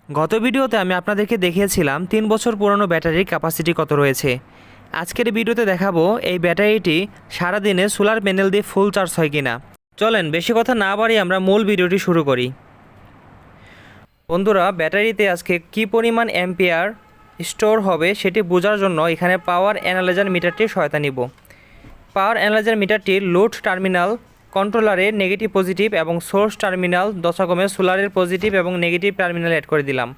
গত ভিডিওতে আমি আপনাদেরকে দেখিয়েছিলাম 3 বছর পুরনো ব্যাটারির ক্যাপাসিটি কত রয়েছে। আজকের ভিডিওতে দেখাবো এই ব্যাটারিটি সারাদিনে সোলার প্যানেল দিয়ে ফুল চার্জ হয় কিনা। চলেন বেশি কথা না বাড়িয়ে আমরা মূল ভিডিওটি শুরু করি। বন্ধুরা, ব্যাটারিতে আজকে কি পরিমাণ অ্যাম্পিয়ার স্টোর হবে সেটি বোঝার জন্য এখানে পাওয়ার অ্যানালাইজার মিটারটির সহায়তা নিব। পাওয়ার অ্যানালাইজার মিটারটির লোড টার্মিনাল কন্ট্রোলারের নেগেটিভ পজিটিভ এবং সোর্স টার্মিনাল দশাক্রমে সোলারের পজিটিভ এবং নেগেটিভ টার্মিনাল অ্যাড করে দিলাম।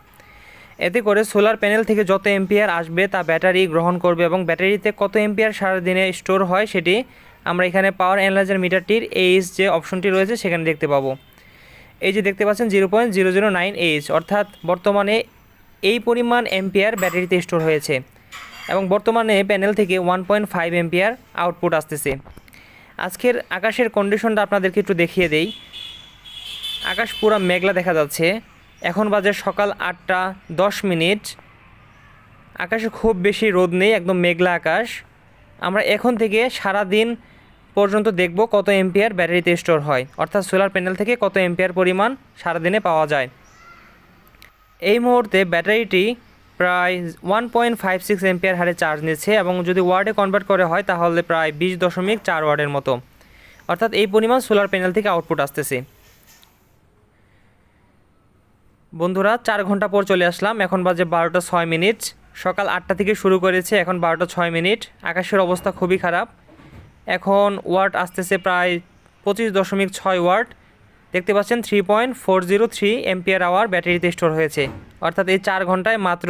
এতে করে সোলার প্যানেল থেকে যত এম্পিয়ার আসবে তা ব্যাটারি গ্রহণ করবে এবং ব্যাটারিতে কত এম্পিয়ার সারাদিনে স্টোর হয় সেটি আমরা এখানে পাওয়ার অ্যানালাইজার মিটারটির এইচ যে অপশনটি রয়েছে সেখানে দেখতে পাবো। এই যে দেখতে পাচ্ছেন 0.009 এইচ, অর্থাৎ বর্তমানে এই পরিমাণ এম্পিয়ার ব্যাটারিতে স্টোর হয়েছে এবং বর্তমানে প্যানেল থেকে 1.5 এম্পিয়ার আউটপুট আসতেছে। আজকের আকাশের কন্ডিশনটা আপনাদেরকে একটু দেখিয়ে দেই। আকাশ পুরো মেঘলা দেখা যাচ্ছে। এখন বাজে সকাল 8টা 10 মিনিট। আকাশে খুব বেশি রোদ নেই, একদম মেঘলা আকাশ। আমরা এখন থেকে সারা দিন পর্যন্ত দেখব কত এম্পিয়ার ব্যাটারিতে স্টোর হয়, অর্থাৎ সোলার প্যানেল থেকে কত এম্পিয়ার পরিমাণ সারাদিনে পাওয়া যায়। এই মুহূর্তে ব্যাটারিটি প্রায় 1.56 এম্পিয়ার হারে চার্জ নিচ্ছে এবং যদি ওয়ার্ডে কনভার্ট করে হয় তাহলে প্রায় 20.4 ওয়ার্ডের মতো, অর্থাৎ এই পরিমাণ সোলার প্যানেল থেকে আউটপুট আসতেছে। বন্ধুরা, 4 ঘন্টা পর চলে আসলাম। এখন বাজে 12টা 6 মিনিট। সকাল 8টা থেকে শুরু করেছে, এখন 12টা 6 মিনিট। আকাশের অবস্থা খুবই খারাপ। এখন ওয়াট আসতেছে প্রায় 25.6 ওয়াট। দেখতে পাচ্ছেন 3.403 এম্পিয়ার আওয়ার ব্যাটারিতে স্টোর হয়েছে, অর্থাৎ এই 4 ঘন্টায় মাত্র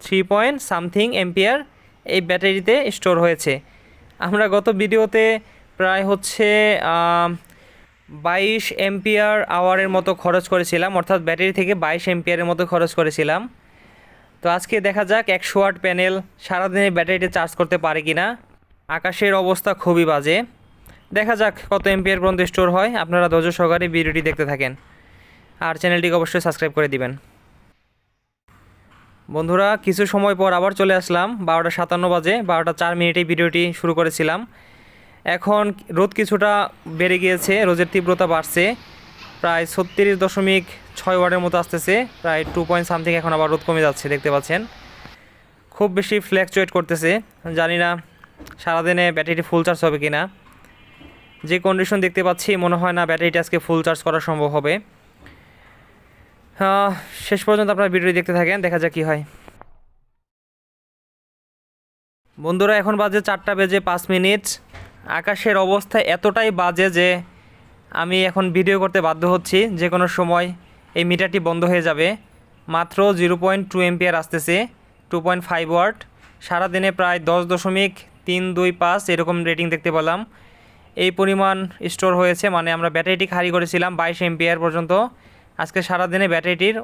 3 এম্পিয়ার এই ব্যাটারিতে স্টোর হয়েছে। আমরা গত ভিডিওতে প্রায় 22 এম্পিয়ার আওয়ারের মতো খরচ করেছিলাম, অর্থাৎ ব্যাটারি থেকে 22 এম্পিয়ারের মতো খরচ করেছিলাম। তো আজকে দেখা যাক 100 ওয়াট প্যানেল সারাদিনে ব্যাটারিতে চার্জ করতে পারে কিনা। আকাশের অবস্থা খুবই বাজে। দেখা যাক কত এম্পিয়ার পর্যন্ত স্টোর হয়। আপনারা ধৈর্য সহকারে ভিডিওটি দেখতে থাকেন আর চ্যানেলটিকে অবশ্যই সাবস্ক্রাইব করে দিবেন। বন্ধুরা, কিছু সময় পর আবার চলে আসলাম। 12টা 57 বাজে। 12টা 4 মিনিটে ভিডিওটি শুরু করেছিলাম। এখন রোদ কিছুটা বেড়ে গিয়েছে, রোদের তীব্রতা বাড়ছে। প্রায় 36.6 ওয়াটের মতো আসতেছে, প্রায় 2 পয়েন্ট সামথিং। এখন আবার রোদ কমে যাচ্ছে, দেখতে পাচ্ছেন। খুব বেশি ফ্ল্যাকচুয়েট করতেছে। জানি না সারাদিনে ব্যাটারিটি ফুল চার্জ হবে কি না। যে কন্ডিশন দেখতে পাচ্ছি মনে হয় না ব্যাটারিটি আজকে ফুল চার্জ করা সম্ভব হবে। শেষ পর্যন্ত আপনারা ভিডিওটি দেখতে থাকেন, দেখা যাক কী হয়। বন্ধুরা, এখন বাজে 4টা 5 মিনিট। আকাশের অবস্থা এতটাই বাজে যে আমি এখন ভিডিও করতে বাধ্য হচ্ছি। যে কোনো সময় এই মিটারটি বন্ধ হয়ে যাবে। মাত্র 0.2 এম্পিয়ার আসতেছে, 2.5 ওয়াট। সারাদিনে প্রায় 10.325 এরকম রেটিং দেখতে পেলাম। এই পরিমাণ স্টোর হয়েছে, মানে আমরা ব্যাটারিটি খালি করেছিলাম 22 এম্পিয়ার পর্যন্ত। আজকে সারাদিনে ব্যাটারিটির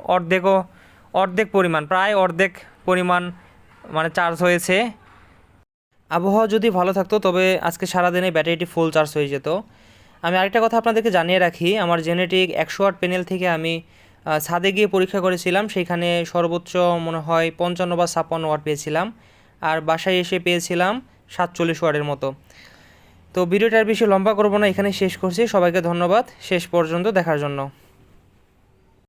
অর্ধেক পরিমাণ, প্রায় অর্ধেক পরিমাণ মানে চার্জ হয়েছে। আবহাওয়া যদি ভালো থাকতো তবে আজকে সারাদিনে ব্যাটারিটি ফুল চার্জ হয়ে যেত। আমি আরেকটা কথা আপনাদেরকে জানিয়ে রাখি, আমার জেনেটিক 100 ওয়াট প্যানেল থেকে আমি ছাদে গিয়ে পরীক্ষা করেছিলাম। সেখানে সর্বোচ্চ মনে হয় 55 বা 56 ওয়াট পেয়েছিলাম, আর বাসায় এসে পেয়েছিলাম 47 ওয়াটের মতো। তো ভিডিওটার বেশি লম্বা করব না, এখানে শেষ করছি। সবাইকে ধন্যবাদ শেষ পর্যন্ত দেখার জন্য।